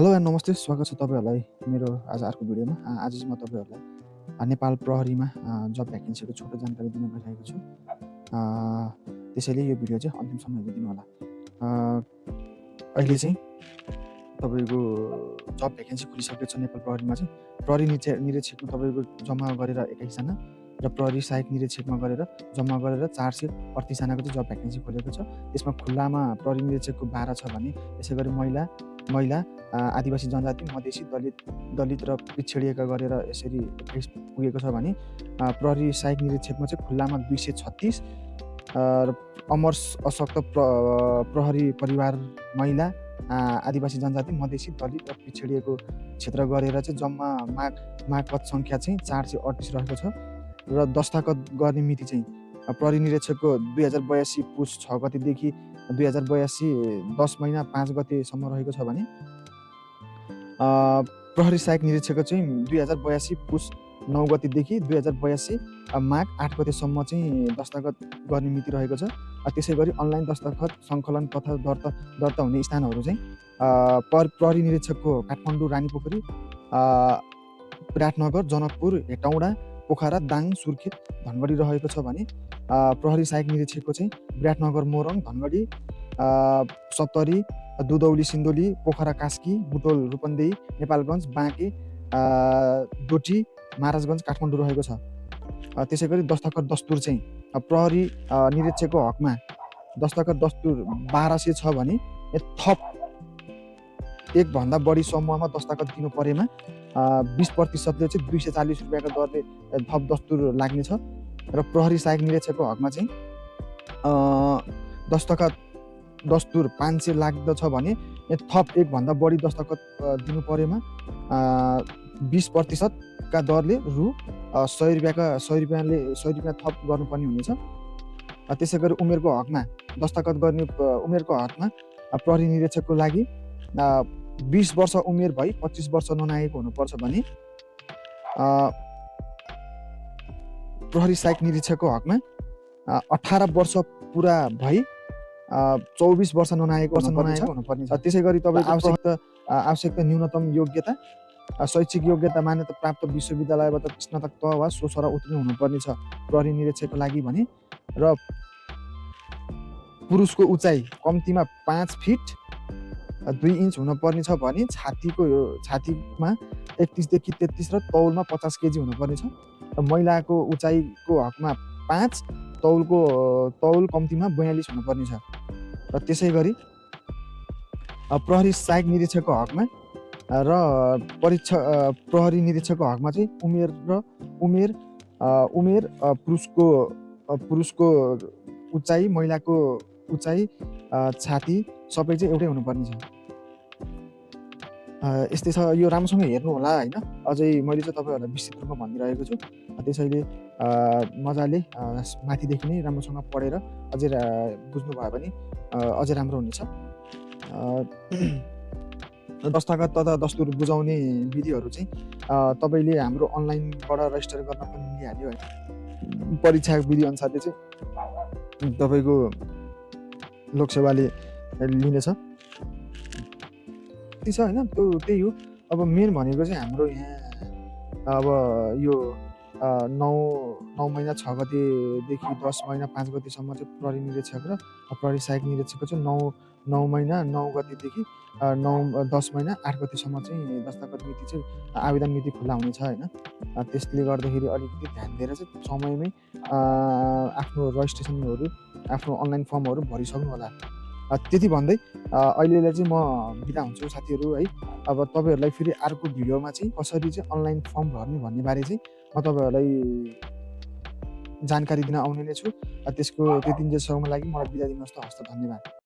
Hello and नमस्ते, स्वागत छ तपाईँहरूलाई मेरो आज अर्को भिडियोमा। आज चाहिँ म तपाईँहरूलाई नेपाल प्रहरीमा जब भ्याकेन्सीको छोटो जानकारी दिन गइरहेको छु। त्यसैले यो भिडियो चाहिँ अन्तिमसम्म हेरिदिनु होला। अहिले चाहिँ तपाईँको जब भ्याकेन्सी खुलिसकेको छ नेपाल प्रहरीमा चाहिँ। प्रहरी निरीक्षकमा तपाईँको जम्मा गरेर 21 जना र प्रहरी सहायक निरीक्षकमा गरेर जम्मा गरेर 438 जनाको चाहिँ जब भ्याकेन्सी खोलेको छ। त्यसमा खुल्लामा प्रहरी निरीक्षकको 12 छ भने यसै गरी महिला आदिवासी जनजाति, मधेसी, दलित र पिछडिएका गरेर यसरी 21 पुगेको छ भने प्रहरी सहायक निरीक्षकमा चाहिँ खुल्लामा 236 र अमर अशक्त प्रहरी परिवार महिला, आदिवासी जनजाति, मधेसी, दलित र पिछडिएको क्षेत्र गरेर चाहिँ जम्मा माग पद सङ्ख्या चाहिँ 438 रहेको छ। र दस्ताखत गर्ने मिति चाहिँ प्रहरी निरीक्षकको 2082 पुस 6 गतेदेखि 2082 10 महिना 5 गतेसम्म रहेको छ भने प्रहरी सहायक निरीक्षकको चाहिँ 2082 पुस 9 गतेदेखि 2082 माघ 8 गतेसम्म चाहिँ दस्ताखत गर्ने मिति रहेको छ। त्यसै गरी अनलाइन दस्ताखत सङ्कलन तथा दर्ता हुने स्थानहरू चाहिँ प्रहरी निरीक्षकको काठमाडौँ, रानीपोखरी, विराटनगर, जनकपुर, हेटौँडा, पोखरा, दाङ, सुर्खेत, धनगढी रहेको छ भने प्रहरी सहायक निरीक्षकको चाहिँ विराटनगर, मोरङ, धनगढी, सप्तरी, दुधौली, सिन्धुली, पोखरा, कास्की, बुटोल, रूपन्देही, नेपालगञ्ज, बाँके, डोटी, महाराजगञ्ज, काठमाडौँ रहेको छ। त्यसै गरी दस्ताखत दस्तुर चाहिँ प्रहरी निरीक्षकको हकमा दस्ताखत दस्तुर 1200 छ भने थप एकभन्दा बढी समूहमा दस्ताखत दिनु परेमा 20%ले चाहिँ 240 रुपियाँको दरले थप दस्तुर लाग्नेछ। र प्रहरी सहायक निरीक्षकको हकमा चाहिँ दस्ताखत दस्तुर 500 लाग्दछ भने थप एकभन्दा बढी दस्ताखत दिनु परेमा 20% का दरले रु 100 रुपियाँ थप गर्नुपर्ने हुनेछ। त्यसै गरी उमेरको हकमा दस्ताखत गर्ने उमेरको हकमा प्रहरी निरीक्षकको लागि 20 वर्ष उमेर भई 25 वर्ष ननागेको हुनुपर्छ भने प्रहरी सहायक निरीक्षकको हकमा 18 वर्ष पुरा भई 24 वर्ष ननागेको हुनुपर्ने छ। त्यसै गरी तपाईँको आवश्यकता न्यूनतम योग्यता शैक्षिक योग्यता मान्यता प्राप्त विश्वविद्यालयबाट स्नातक तह वा सोसरा उत्तीर्ण हुनुपर्ने छ प्रहरी निरीक्षकको लागि भने। र पुरुषको उचाइ कम्तीमा 5 फिट 2 इन्च हुनुपर्ने छ भने छातीमा 31 देखि 33 र तौलमा 50 केजी हुनुपर्ने छ। र महिलाको उचाइको हकमा 5 तौल कम्तीमा 42 हुनुपर्ने छ। र त्यसै गरी प्रहरी सहायक निरीक्षकको हकमा र प्रहरी निरीक्षकको हकमा चाहिँ उमेर पुरुषको उचाइ, महिलाको उचाइ, छाती सबै चाहिँ एउटै हुनुपर्ने छ। यस्तै छ। यो राम्रोसँग हेर्नु होला हैन। अझै मैले चाहिँ तपाईँहरूलाई विस्तृत रूपमा भनिरहेको छु। त्यसैले मजाले माथिदेखि नै राम्रोसँग पढेर अझै बुझ्नुभयो भने अझै राम्रो हुनेछ। दस्ताखत तथा दस्तुर बुझाउने विधिहरू चाहिँ तपाईँले हाम्रो अनलाइनबाट रेजिस्टर गर्न पनि मिलिहाल्यो है। परीक्षा विधि अनुसारले चाहिँ तपाईँको लोकसेवाले लिनेछ। त्यही छ हैन। त्यही हो। अब मेन भनेको चाहिँ हाम्रो यहाँ अब यो 9 महिना 6 गतेदेखि 10 महिना 5 गतेसम्म चाहिँ प्रहरी निरीक्षक र प्रहरी सहायक निरीक्षकको चाहिँ 9 महिना 9 गतेदेखि 10 महिना 8 गतेसम्म चाहिँ दस्ताखत मिति चाहिँ आवेदन मिति खुल्ला हुनेछ हैन। त्यसले गर्दाखेरि अलिकति ध्यान दिएर चाहिँ समयमै आफ्नो रजिस्ट्रेसनहरू आफ्नो अनलाइन फर्महरू भरिसक्नु होला। त्यति भन्दै अहिलेलाई चाहिँ म बिदा हुन्छु साथीहरू है। अब तपाईँहरूलाई फेरि अर्को भिडियोमा चाहिँ कसरी चाहिँ अनलाइन फर्म भर्ने भन्ने बारे चाहिँ म तपाईँहरूलाई जानकारी दिन आउने नै छु। त्यसको त्यति दिनसम्मको लागि मलाई बिदा दिनुहोस् त। हस्त, धन्यवाद।